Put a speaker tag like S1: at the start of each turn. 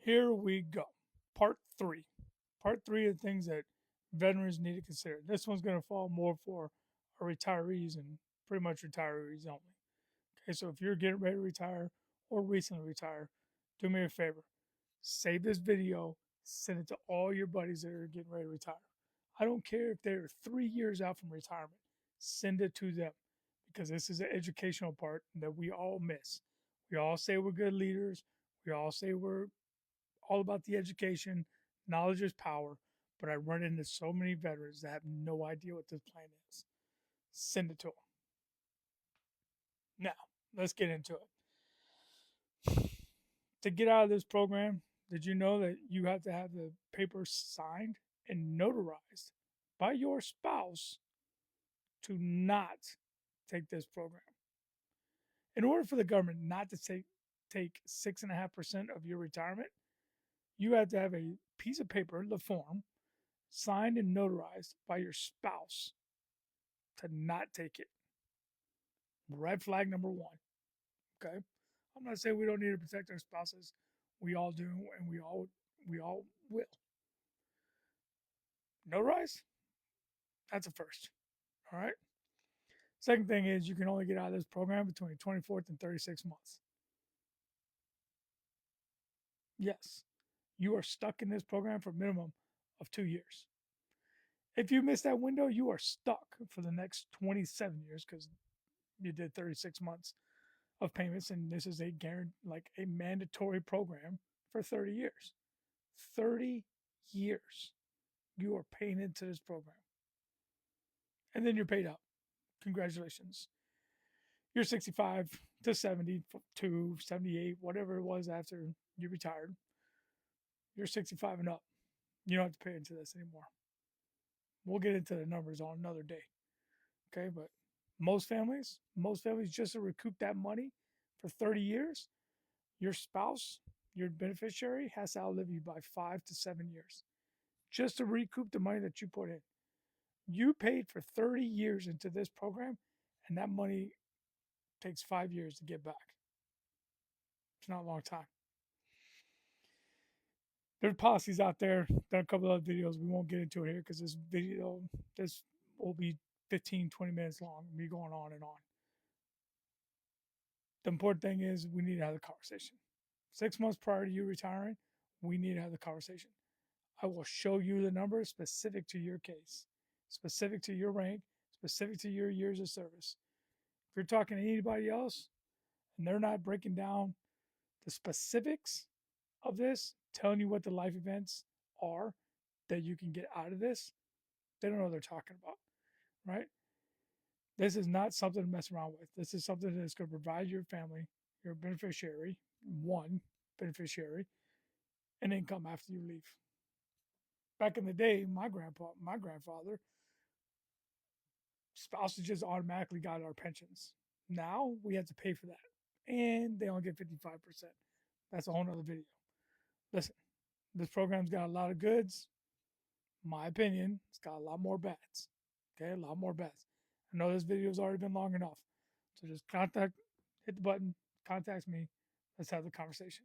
S1: Here we go. Part three. Part three of things that veterans need to consider. This one's going to fall more for our retirees and pretty much retirees only. Okay, so if you're getting ready to retire or recently retired, do me a favor. Save this video, send it to all your buddies that are getting ready to retire. I don't care if they're 3 years out from retirement, send it to them because this is an educational part that we all miss. We all say we're good leaders, we all say we're all about the education, knowledge is power, but I run into so many veterans that have no idea what this plan is. Send it to them. Now, let's get into it. To get out of this program, did you know that you have to have the papers signed and notarized by your spouse to not take this program? In order for the government not to take 6.5% of your retirement, you have to have a piece of paper, the form, signed and notarized by your spouse to not take it. Red flag number one. Okay. I'm not saying we don't need to protect our spouses. We all do, and we all will. Notarize? That's a first. All right. Second thing is you can only get out of this program between 24th and 36 months. Yes, you are stuck in this program for a minimum of 2 years. If you miss that window, you are stuck for the next 27 years because you did 36 months of payments, and this is a mandatory program for 30 years. 30 years you are paying into this program. And then you're paid out. Congratulations. You're 65 to 72, 78, whatever it was after you retired. You're 65 and up. You don't have to pay into this anymore. We'll get into the numbers on another day. Okay, but most families just to recoup that money for 30 years, your spouse, your beneficiary has to outlive you by 5 to 7 years just to recoup the money that you put in. You paid for 30 years into this program, and that money takes 5 years to get back. It's not a long time. There's policies out there. Done a couple of videos. We won't get into it here because this will be 15, 20 minutes long. Me going on and on. The important thing is we need to have the conversation. 6 months prior to you retiring, we need to have the conversation. I will show you the numbers specific to your case, specific to your rank, specific to your years of service. If you're talking to anybody else and they're not breaking down the specifics of this, telling you what the life events are that you can get out of this, they don't know what they're talking about, right? This is not something to mess around with. This is something that's going to provide your family, your beneficiary, one beneficiary, an income after you leave. Back in the day, my grandfather, spouses just automatically got our pensions. Now we have to pay for that, and they only get 55%. That's a whole nother video. Listen, this program's got a lot of goods. My opinion, it's got a lot more bads. Okay, a lot more bads. I know this video's already been long enough. So just hit the button, contact me. Let's have the conversation.